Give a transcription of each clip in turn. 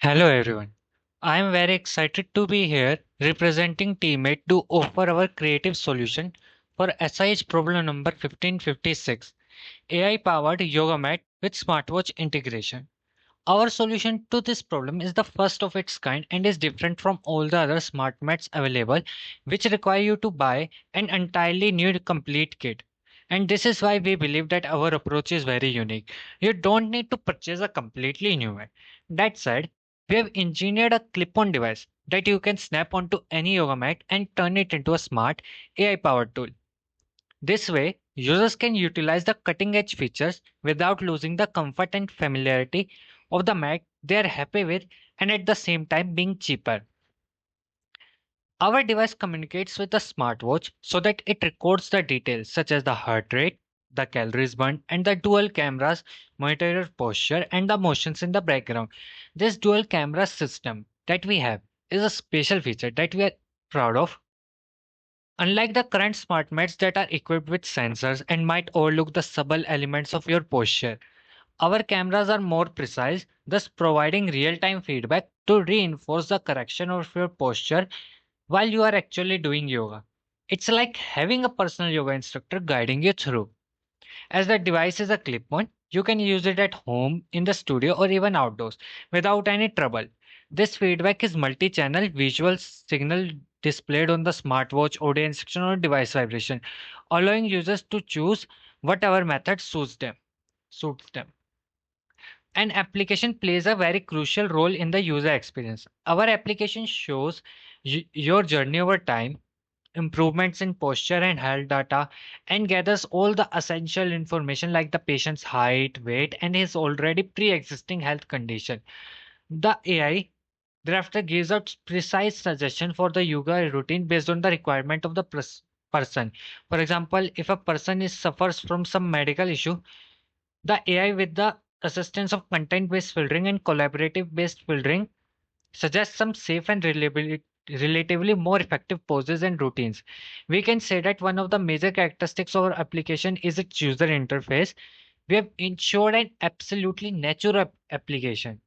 Hello everyone. I am very excited to be here representing Teammate to offer our creative solution for SIH problem number 1556, AI powered yoga mat with smartwatch integration. Our solution to this problem is the first of its kind and is different from all the other smart mats available, which require you to buy an entirely new complete kit. And this is why we believe that our approach is very unique. You don't need to purchase a completely new mat. That said, we have engineered a clip-on device that you can snap onto any yoga mat and turn it into a smart AI-powered tool. This way, users can utilize the cutting edge features without losing the comfort and familiarity of the mat they are happy with and at the same time being cheaper. Our device communicates with the smartwatch so that it records the details such as the heart rate, the calories burned, and the dual cameras monitor your posture and the motions in the background. This dual camera system that we have is a special feature that we are proud of. Unlike the current smart mats that are equipped with sensors and might overlook the subtle elements of your posture, our cameras are more precise, thus providing real time feedback to reinforce the correction of your posture while you are actually doing yoga. It's like having a personal yoga instructor guiding you through. As the device is a clip on, you can use it at home, in the studio, or even outdoors without any trouble. This feedback is multi channel visual signal displayed on the smartwatch, audio instruction, or device vibration, allowing users to choose whatever method suits them. An application plays a very crucial role in the user experience. Our application shows your journey over time, improvements in posture and health data, and gathers all the essential information like the patient's height, weight, and his already pre-existing health condition. The AI thereafter gives out precise suggestion for the yoga routine based on the requirement of the person. For example, if a person is suffers from some medical issue, the AI, with the assistance of content-based filtering and collaborative-based filtering, suggests some safe and relatively more effective poses and routines. We can say that one of the major characteristics of our application is its user interface. We have ensured an absolutely natural application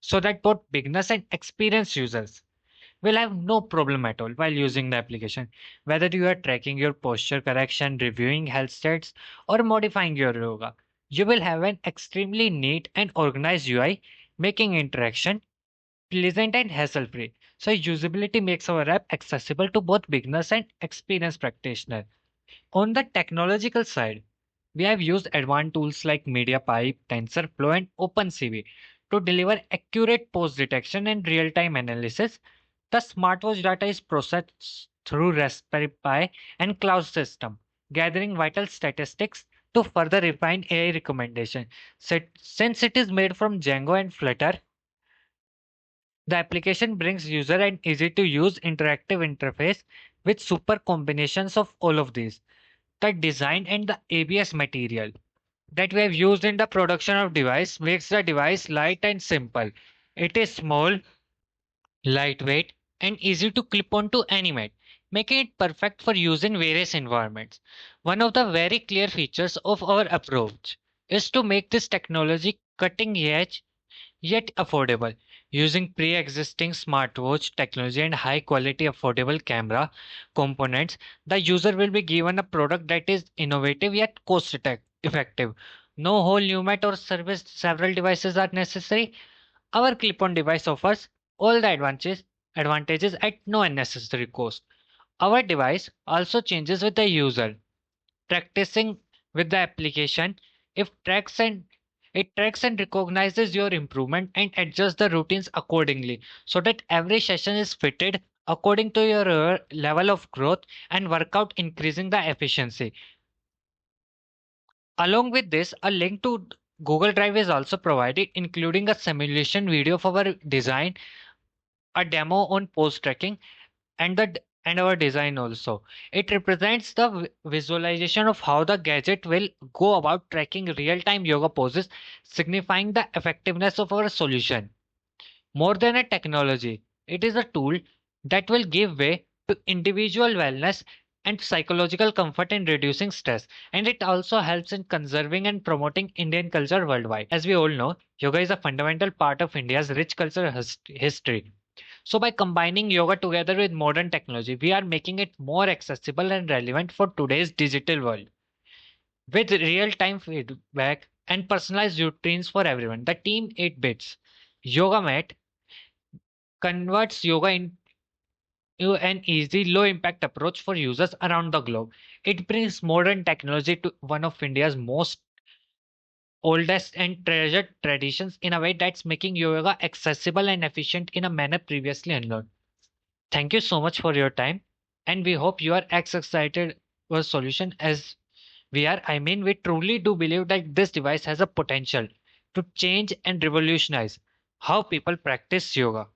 so that both beginners and experienced users will have no problem at all while using the application. Whether you are tracking your posture correction, reviewing health stats, or modifying your yoga, you will have an extremely neat and organized UI, making interaction pleasant and hassle free. So, usability makes our app accessible to both beginners and experienced practitioners. On the technological side, we have used advanced tools like MediaPipe, TensorFlow, and OpenCV to deliver accurate pose detection and real time analysis. The smartwatch data is processed through Raspberry Pi and cloud system, gathering vital statistics to further refine AI recommendation. Since it is made from Django and Flutter, the application brings user an easy to use interactive interface with super combinations of all of these. The design and the ABS material that we have used in the production of device makes the device light and simple. It is small, lightweight, and easy to clip onto any mat, making it perfect for use in various environments. One of the very clear features of our approach is to make this technology cutting edge yet affordable. Using pre existing smartwatch technology and high quality affordable camera components, the user will be given a product that is innovative yet cost effective. No whole new mat or service, several devices are necessary. Our clip on device offers all the advantages at no unnecessary cost. Our device also changes with the user. Practicing with the application, if tracks and it tracks and recognizes your improvement and adjusts the routines accordingly so that every session is fitted according to your level of growth and workout, increasing the efficiency. Along with this, a link to Google Drive is also provided, including a simulation video of our design, a demo on post tracking, and and our design also. It represents the visualization of how the gadget will go about tracking real-time yoga poses, signifying the effectiveness of our solution. More than a technology, it is a tool that will give way to individual wellness. and psychological comfort in reducing stress. And it also helps in conserving and promoting Indian culture worldwide. As we all know, yoga is a fundamental part of India's rich cultural history. So, by combining yoga together with modern technology, we are making it more accessible and relevant for today's digital world. With real time feedback and personalized routines for everyone, the team 8 bits Yoga Mat converts yoga into an easy, low impact approach for users around the globe. It brings modern technology to one of India's most oldest and treasured traditions in a way that's making yoga accessible and efficient in a manner previously unknown. Thank you so much for your time, and we hope you are as excited for solution as we are. I mean, we truly do believe that this device has a potential to change and revolutionize how people practice yoga.